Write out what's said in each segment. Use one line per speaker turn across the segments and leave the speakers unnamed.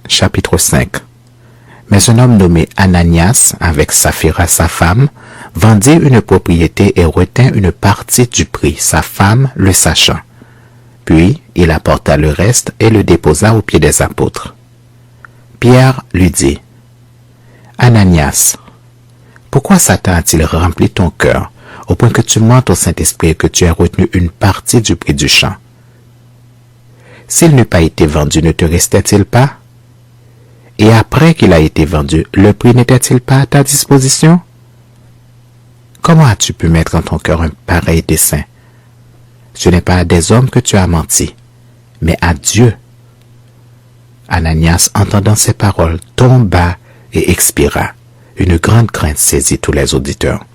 chapitre 5. Mais un homme nommé Ananias, avec Saphira sa femme, vendit une propriété et retint une partie du prix, sa femme le sachant. Puis il apporta le reste et le déposa aux pieds des apôtres. Pierre lui dit, Ananias, pourquoi Satan a-t-il rempli ton cœur au point que tu mentes au Saint-Esprit et que tu aies retenu une partie du prix du champ? S'il n'eût pas été vendu, ne te restait-il pas? Et après qu'il a été vendu, le prix n'était-il pas à ta disposition? Comment as-tu pu mettre en ton cœur un pareil dessein? Ce n'est pas à des hommes que tu as menti, mais à Dieu. Ananias, entendant ces paroles, tomba et expira. Une grande crainte saisit tous les auditeurs.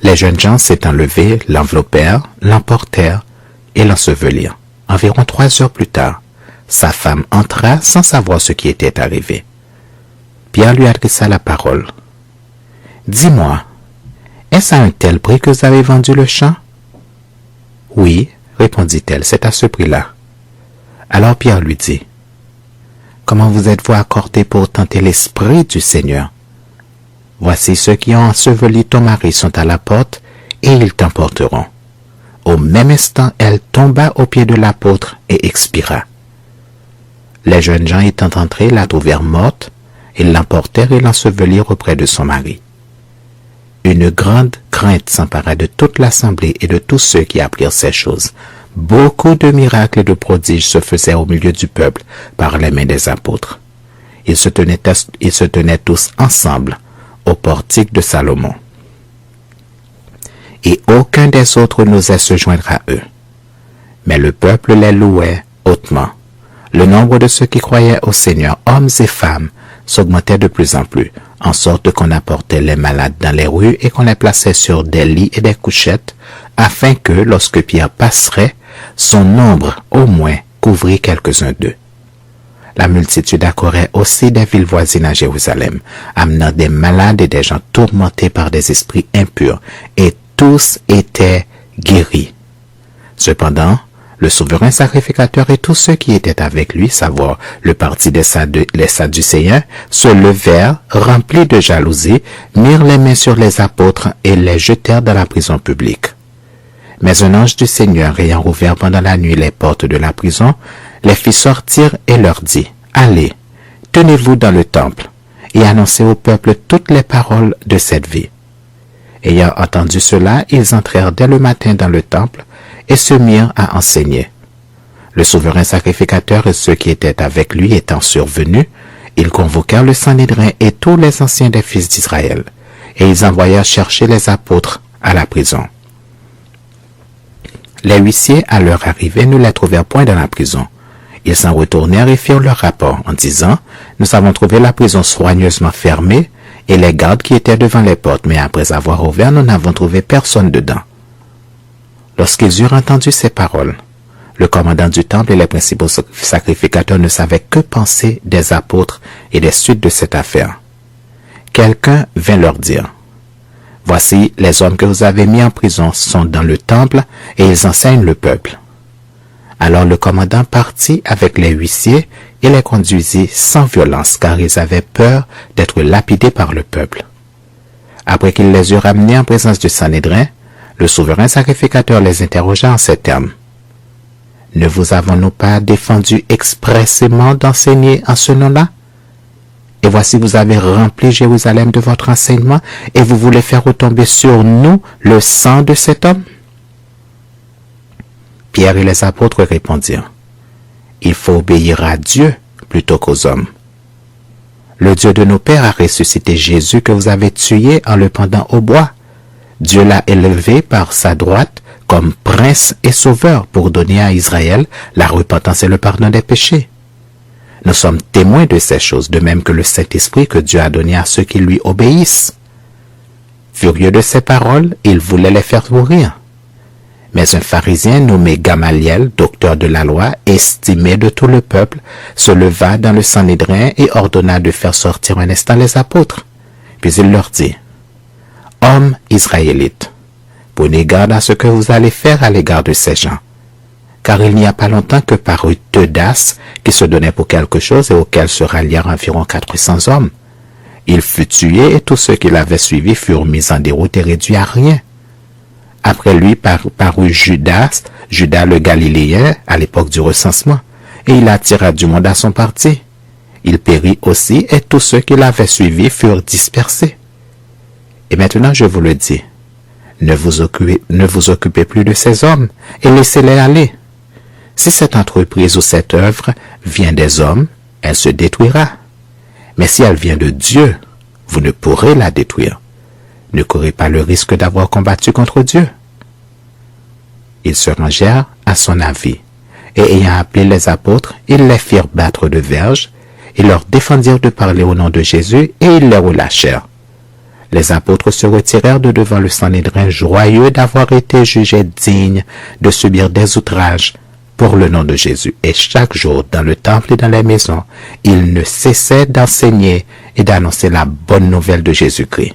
Les jeunes gens s'étant levés, l'enveloppèrent, l'emportèrent et l'ensevelirent. Environ 3 heures plus tard, sa femme entra sans savoir ce qui était arrivé. Pierre lui adressa la parole. « Dis-moi, est-ce à un tel prix que vous avez vendu le champ? » « Oui, répondit-elle, c'est à ce prix-là. » Alors Pierre lui dit, « Comment vous êtes-vous accordé pour tenter l'Esprit du Seigneur? Voici ceux qui ont enseveli ton mari sont à la porte, et ils t'emporteront. » Au même instant, elle tomba aux pieds de l'apôtre et expira. Les jeunes gens étant entrés la trouvèrent morte, ils l'emportèrent et l'ensevelirent auprès de son mari. Une grande crainte s'empara de toute l'assemblée et de tous ceux qui apprirent ces choses. Beaucoup de miracles et de prodiges se faisaient au milieu du peuple par les mains des apôtres. Ils se tenaient tous ensemble au portique de Salomon. Et aucun des autres n'osait se joindre à eux. Mais le peuple les louait hautement. Le nombre de ceux qui croyaient au Seigneur, hommes et femmes, s'augmentait de plus en plus, en sorte qu'on apportait les malades dans les rues et qu'on les plaçait sur des lits et des couchettes, afin que, lorsque Pierre passerait, son nombre, au moins, couvrit quelques-uns d'eux. La multitude accourait aussi des villes voisines à Jérusalem, amenant des malades et des gens tourmentés par des esprits impurs, et tous étaient guéris. Cependant, le souverain sacrificateur et tous ceux qui étaient avec lui, savoir le parti des Sadducéens, se levèrent, remplis de jalousie, mirent les mains sur les apôtres et les jetèrent dans la prison publique. Mais un ange du Seigneur, ayant rouvert pendant la nuit les portes de la prison, les fit sortir et leur dit, « Allez, tenez-vous dans le temple, et annoncez au peuple toutes les paroles de cette vie. » Ayant entendu cela, ils entrèrent dès le matin dans le temple et se mirent à enseigner. Le souverain sacrificateur et ceux qui étaient avec lui étant survenus, ils convoquèrent le Sanhédrin et tous les anciens des fils d'Israël, et ils envoyèrent chercher les apôtres à la prison. Les huissiers, à leur arrivée, ne les trouvèrent point dans la prison. Ils s'en retournèrent et firent leur rapport en disant, « Nous avons trouvé la prison soigneusement fermée et les gardes qui étaient devant les portes, mais après avoir ouvert, nous n'avons trouvé personne dedans. » Lorsqu'ils eurent entendu ces paroles, le commandant du temple et les principaux sacrificateurs ne savaient que penser des apôtres et des suites de cette affaire. Quelqu'un vint leur dire, « Voici, les hommes que vous avez mis en prison sont dans le temple et ils enseignent le peuple. » Alors le commandant partit avec les huissiers et les conduisit sans violence, car ils avaient peur d'être lapidés par le peuple. Après qu'il les eut ramenés en présence du Sanhédrin, le souverain sacrificateur les interrogea en ces termes. « Ne vous avons-nous pas défendu expressément d'enseigner en ce nom-là? Et voici vous avez rempli Jérusalem de votre enseignement, et vous voulez faire retomber sur nous le sang de cet homme? » Pierre et les apôtres répondirent, « Il faut obéir à Dieu plutôt qu'aux hommes. Le Dieu de nos pères a ressuscité Jésus que vous avez tué en le pendant au bois. Dieu l'a élevé par sa droite comme prince et sauveur pour donner à Israël la repentance et le pardon des péchés. Nous sommes témoins de ces choses, de même que le Saint-Esprit que Dieu a donné à ceux qui lui obéissent. » Furieux de ces paroles, il voulait les faire mourir. Mais un pharisien nommé Gamaliel, docteur de la loi, estimé de tout le peuple, se leva dans le Sanhédrin et ordonna de faire sortir un instant les apôtres. Puis il leur dit, « Hommes israélites, prenez garde à ce que vous allez faire à l'égard de ces gens. car il n'y a pas longtemps que parut Teudas, qui se donnait pour quelque chose et auquel se rallièrent environ 400 hommes. Il fut tué et tous ceux qui l'avaient suivi furent mis en déroute et réduits à rien. Après lui parut Judas le Galiléen, à l'époque du recensement, et il attira du monde à son parti. Il périt aussi et tous ceux qui l'avaient suivi furent dispersés. Et maintenant je vous le dis, ne vous occupez plus de ces hommes et laissez-les aller. Si cette entreprise ou cette œuvre vient des hommes, elle se détruira. Mais si elle vient de Dieu, vous ne pourrez la détruire. Ne courez pas le risque d'avoir combattu contre Dieu. Ils se rangèrent à son avis, et ayant appelé les apôtres, ils les firent battre de verges, et leur défendirent de parler au nom de Jésus, et ils les relâchèrent. Les apôtres se retirèrent de devant le Sanhédrin, joyeux d'avoir été jugés dignes de subir des outrages pour le nom de Jésus. Et chaque jour, dans le temple et dans les maisons, ils ne cessaient d'enseigner et d'annoncer la bonne nouvelle de Jésus-Christ.